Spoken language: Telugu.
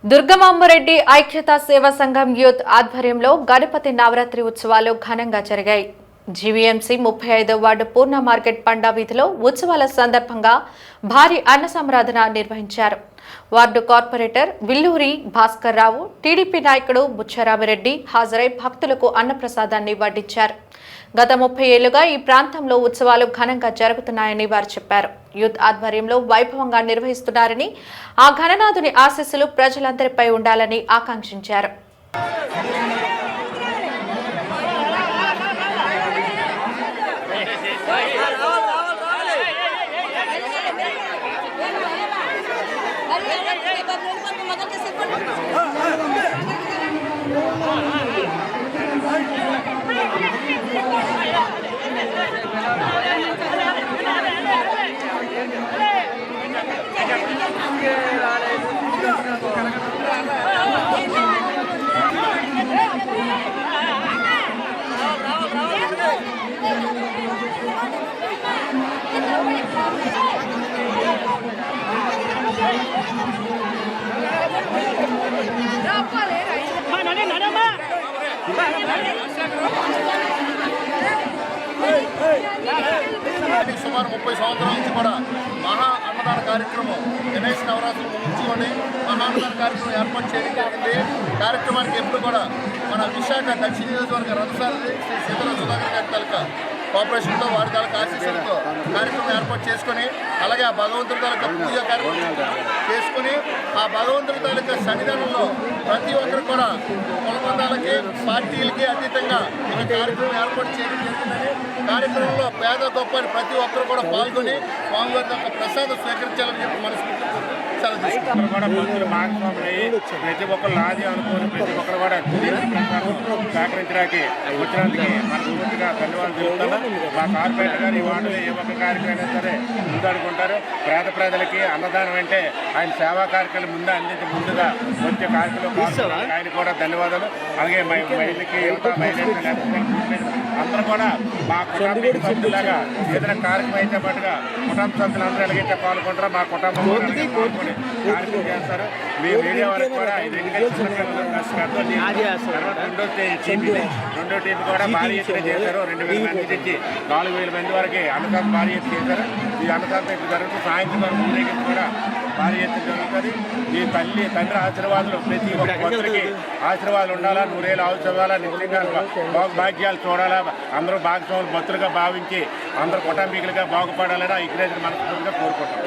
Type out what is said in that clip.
దుర్గమాంబరెడ్డి ఐక్యతా సేవా సంఘం యూత్ ఆధ్వర్యంలో గణపతి నవరాత్రి ఉత్సవాలు ఘనంగా జరిగాయి. జీవీఎంసీ 35వ వార్డు పూర్ణ మార్కెట్ పండా వీధిలో ఉత్సవాల సందర్భంగా భారీ అన్న సంరాధన నిర్వహించారు. Ward corporator Villuri Bhaskar Rao, TDP నాయకుడు బుచ్చరామిరెడ్డి హాజరై భక్తులకు అన్నప్రసాదాన్ని వడ్డించారు. గత 30 ఏళ్లుగా ఈ ప్రాంతంలో ఉత్సవాలు ఘనంగా జరుగుతున్నాయని వారు చెప్పారు. యూత్ ఆధ్వర్యంలో వైభవంగా నిర్వహిస్తున్నారని, ఆ గణనాథుని ఆశీస్సులు ప్రజలందరిపై ఉండాలని ఆకాంక్షించారు. సుమారు 30 సంవత్సరాల నుంచి కూడా మహా అన్నదాన కార్యక్రమం గణేష్ నవరాత్రులు ముగించుకొని మహా అన్నదాన కార్యక్రమం ఏర్పాటు చేయడం జరిగింది. కార్యక్రమానికి ఎప్పుడు కూడా మన విశాఖ దక్షిణ నియోజకవర్గ రథసారథి శ్రీ సీతారామ సుధాకర్ గారి తాలూకా కోఆపరేషన్తో వారి తాలూకా ఆశీస్సులతో కార్యక్రమం ఏర్పాటు చేసుకొని, అలాగే ఆ భగవంతుడి తాలూకా పూజా కార్యక్రమం చేసుకుని, ఆ భగవంతుడి తాలూకా సన్నిధానంలో ప్రతి ఒక్కరు కూడా కులబంధాలకి పార్టీలకి అతీతంగా ఈ కార్యక్రమం ఏర్పాటు చేయడం జరిగిందని, కార్యక్రమంలో పేద గొప్ప ప్రతి ఒక్కరు కూడా పాల్గొని స్వామివారి యొక్క ప్రసాదం స్వీకరించాలని చెప్పి మనస్ఫూర్తి కూడా భక్తులు భాగస్వాములయ్యి ప్రతి ఒక్కరు లాది అనుకోని ప్రతి ఒక్కరు కూడా సహకరించడానికి వచ్చినందుకు మనస్ఫూర్తిగా ధన్యవాదాలు తెలుపుతాను. మా కార్పొరేటర్ గారు ఈ వార్డులో ఏ ఒక్క కార్యక్రమం అయినా సరే ముందడుకుంటారు. పేద ప్రజలకి అన్నదానం అంటే ఆయన సేవా కార్యక్రమాలు ముందుగా వచ్చే కార్యక్రమం ఆయన కూడా ధన్యవాదాలు. అలాగే మహిళలకి యువత అందరూ కూడా మా కుటుంబ సభ్యులాగా ఏదైనా కార్యక్రమం అయితే పాటుగా కుటుంబ సభ్యులు అందరూ ఎలాగైతే పాల్గొంటారో మా కుటుంబం పాల్గొని కార్యక్రమం చేస్తారు. మీ మీడియా వారికి కూడా రెండో టీం కూడా భారీ ఎత్తున చేశారు. 2000 మంది నుంచి 4000 మంది వరకు అన్నదానం భారీ ఎత్తు చేశారు. ఈ అన్నదానం ఇప్పుడు జరుగుతుంది. సాయంత్రం వరకు ఊరేగింపు కూడా భారీ ఎత్తు జరుగుతుంది. ఈ తండ్రి ఆశీర్వాదాలు ప్రతి ఒక్క భక్తులకి ఆశీర్వాదాలు ఉండాలా, 100 ఏళ్ళు ఆశీర్వాదాలా, నిజంగా భాగ్యాలు చూడాలా, అందరూ భాగస్వాములు భక్తులుగా భావించి అందరూ కుటుంబీకులుగా బాగుపడాలని ఈ మనస్ఫూర్తిగా కోరుకుంటాం.